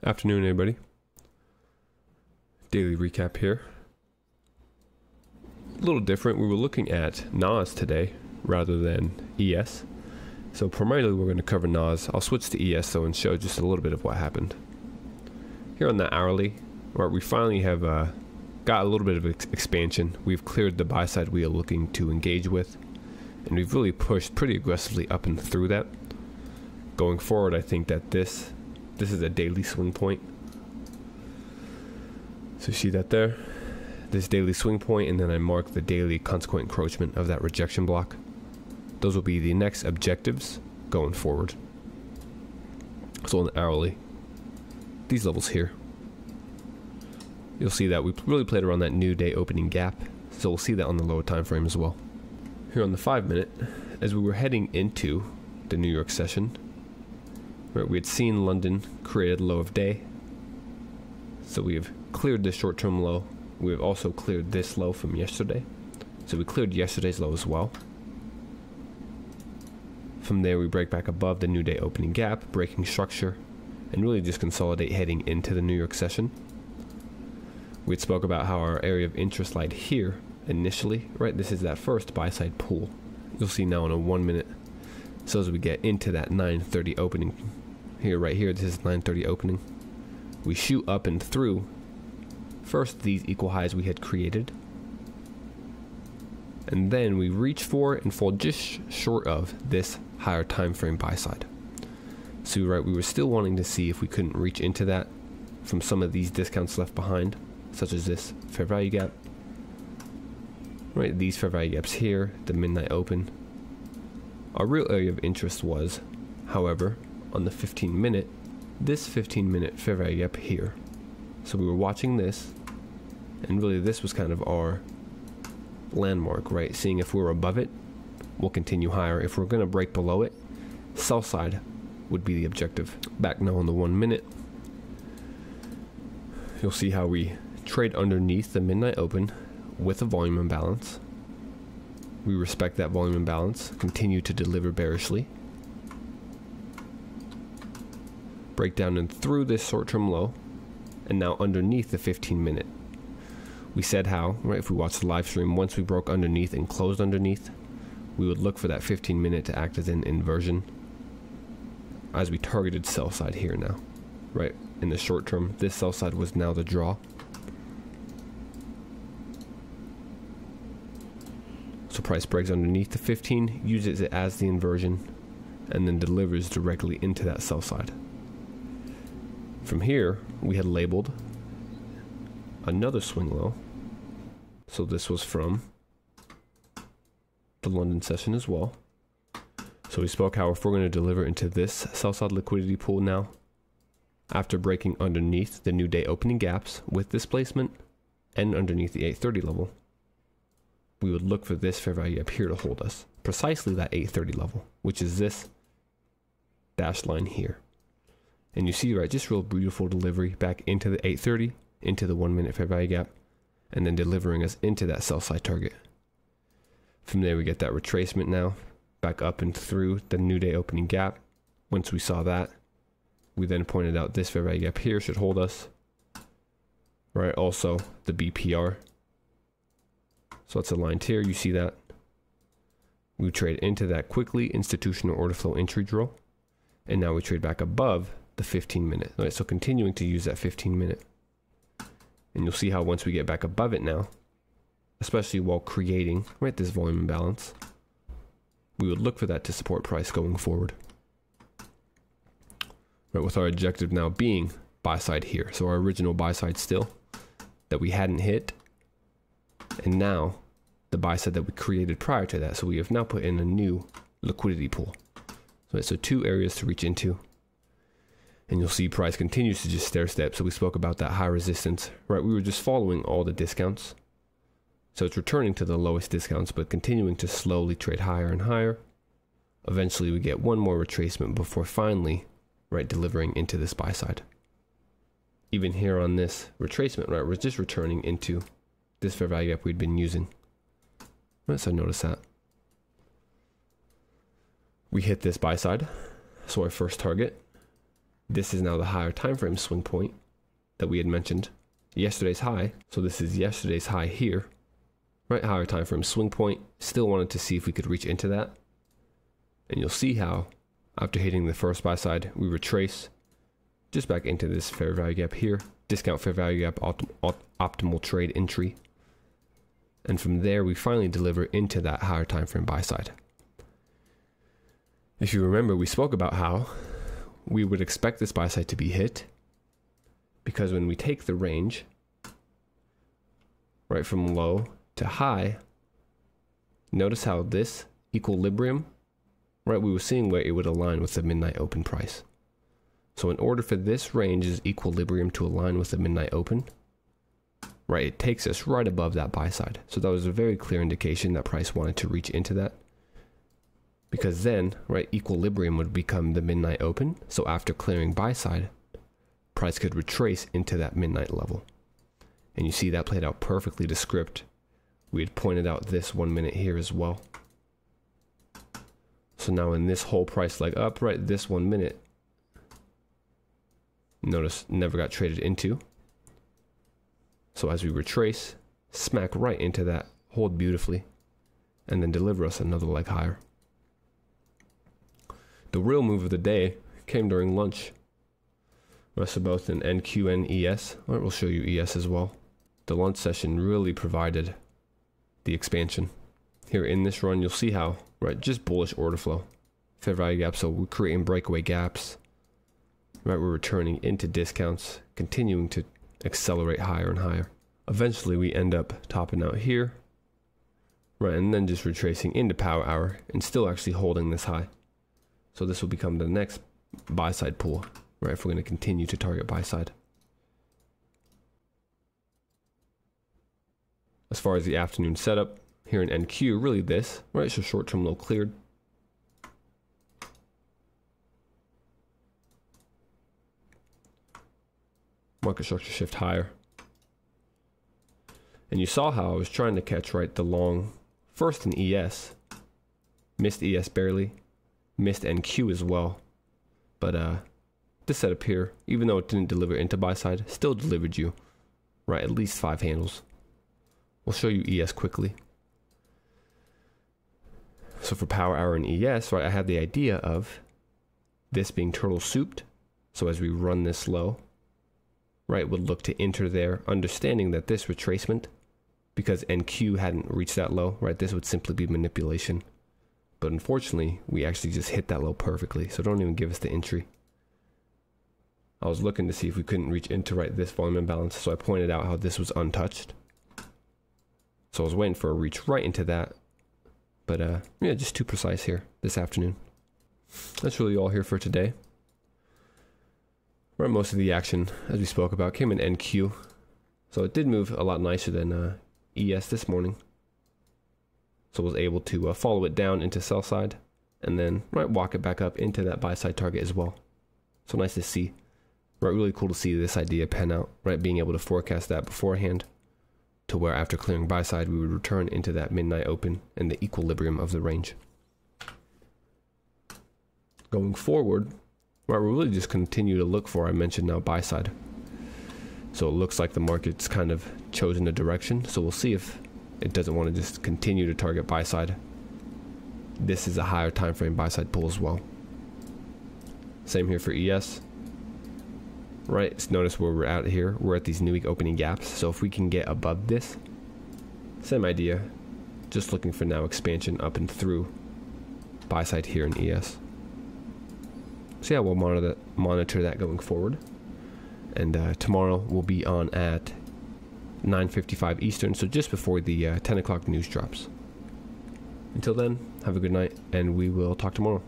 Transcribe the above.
Afternoon, everybody. Daily recap here. A little different. We were looking at NAS today rather than ES. So primarily we're going to cover NAS. I'll switch to ES though and show just a little bit of what happened. Here on the hourly, where we finally have got a little bit of expansion. We've cleared the buy side we are looking to engage with, and we've really pushed pretty aggressively up and through that. Going forward, I think that this is a daily swing point. So you see that there? This daily swing point, and then I mark the daily consequent encroachment of that rejection block. Those will be the next objectives going forward. So on the hourly, these levels here, you'll see that we really played around that new day opening gap. So we'll see that on the lower time frame as well. Here on the 5 minute, as we were heading into the New York session, right, we had seen London create a low of day. So we have cleared this short-term low. We have also cleared this low from yesterday. So we cleared yesterday's low as well. From there, we break back above the new day opening gap, breaking structure, and really just consolidate heading into the New York session. We had spoke about how our area of interest lied here initially, right? This is that first buy side pool. You'll see now in a 1 minute. So as we get into that 9:30 opening here, right here, this is 9:30 opening. We shoot up and through first these equal highs we had created, and then we reach for and fall just short of this higher time frame buy side. So right, we were still wanting to see if we couldn't reach into that from some of these discounts left behind, such as this fair value gap, right? These fair value gaps here, the midnight open. Our real area of interest was, however, on the 15 minute, this 15 minute fair value gap here. So we were watching this, and really this was kind of our landmark, right? Seeing if we're above it, we'll continue higher. If we're going to break below it, sell side would be the objective. Back now on the 1 minute, you'll see how we trade underneath the midnight open with a volume imbalance. We respect that volume imbalance, continue to deliver bearishly, break down and through this short-term low, and now underneath the 15 minute. We said how, right, if we watch the live stream, once we broke underneath and closed underneath, we would look for that 15 minute to act as an inversion as we targeted sell side here now, right? In the short term, this sell side was now the draw. So price breaks underneath the 15, uses it as the inversion, and then delivers directly into that sell side. From here, we had labeled another swing low. So this was from the London session as well. So we spoke how if we're going to deliver into this sell side liquidity pool now, after breaking underneath the new day opening gaps with displacement and underneath the 830 level, we would look for this fair value up here to hold us. Precisely that 830 level, which is this dashed line here. And you see, right, just real beautiful delivery back into the 830, into the 1 minute fair value gap, and then delivering us into that sell side target. From there, we get that retracement now, back up and through the new day opening gap. Once we saw that, we then pointed out this fair value gap here should hold us, right? Also, the BPR. So it's aligned here, you see that. We trade into that quickly, institutional order flow entry drill, and now we trade back above the 15 minute. Right, so continuing to use that 15 minute. And you'll see how once we get back above it now, especially while creating, right, this volume imbalance, we would look for that to support price going forward. Right, with our objective now being buy side here. So our original buy side still that we hadn't hit, and now the buy side that we created prior to that. So we have now put in a new liquidity pool. So two areas to reach into. And you'll see price continues to just stair step. So we spoke about that high resistance, right? We were just following all the discounts. So it's returning to the lowest discounts, but continuing to slowly trade higher and higher. Eventually we get one more retracement before finally, right, delivering into this buy side. Even here on this retracement, right, we're just returning into this fair value gap we'd been using. Right, so notice that. We hit this buy side. So our first target This is now the higher time frame swing point that we had mentioned, yesterday's high. So this is yesterday's high here, right? Higher time frame swing point. Still wanted to see if we could reach into that. And you'll see how after hitting the first buy side, we retrace just back into this fair value gap here, discount fair value gap, optimal trade entry. And from there, we finally deliver into that higher time frame buy side. If you remember, we spoke about how we would expect this buy side to be hit, because when we take the range right from low to high, notice how this equilibrium, right, we were seeing where it would align with the midnight open price. So in order for this range's equilibrium to align with the midnight open, right, it takes us right above that buy side. So that was a very clear indication that price wanted to reach into that, because then, right, equilibrium would become the midnight open. So after clearing buy side, price could retrace into that midnight level. And you see that played out perfectly to script. We had pointed out this 1 minute here as well. So now in this whole price leg up, right, this 1 minute, notice never got traded into. So as we retrace, smack right into that, hold beautifully, and then deliver us another leg higher. The real move of the day came during lunch. So both in NQ and ES. All right, we'll show you ES as well. The lunch session really provided the expansion. Here in this run, you'll see how, right, just bullish order flow. Fair value gaps, so we're creating breakaway gaps. Right, we're returning into discounts, continuing to accelerate higher and higher. Eventually, we end up topping out here. Right, and then just retracing into power hour and still actually holding this high. So this will become the next buy side pull, right, if we're going to continue to target buy side. As far as the afternoon setup, here in NQ, really this, right, so short-term low cleared. Market structure shift higher. And you saw how I was trying to catch, right, the long first in ES. Missed ES barely. Missed NQ as well. But this setup here, even though it didn't deliver into buy side, still delivered you, right, at least 5 handles. We'll show you ES quickly. So for power hour and ES, right, I had the idea of this being turtle souped. So as we run this low, right, would look to enter there, understanding that this retracement, because NQ hadn't reached that low, right, this would simply be manipulation. But unfortunately, we actually just hit that low perfectly, so don't even give us the entry. I was looking to see if we couldn't reach into, right, this volume imbalance, so I pointed out how this was untouched. So I was waiting for a reach right into that. But yeah, just too precise here this afternoon. That's really all here for today. Right, most of the action, as we spoke about, came in NQ. So it did move a lot nicer than ES this morning. So I was able to follow it down into sell side and then, right, walk it back up into that buy side target as well. So nice to see. Right, really cool to see this idea pan out, right, being able to forecast that beforehand to where after clearing buy side, we would return into that midnight open and the equilibrium of the range. Going forward, right, we'll really just continue to look for, I mentioned now, buy side. So it looks like the market's kind of chosen a direction. So we'll see if it doesn't want to just continue to target buy side. This is a higher time frame buy side pull as well. Same here for ES. Right, notice where we're at here. We're at these new week opening gaps. So if we can get above this, same idea. Just looking for now expansion up and through buy side here in ES. So yeah, we'll monitor that going forward. And tomorrow we'll be on at 9:55 Eastern, so just before the 10 o'clock news drops. Until then, have a good night, and we will talk tomorrow.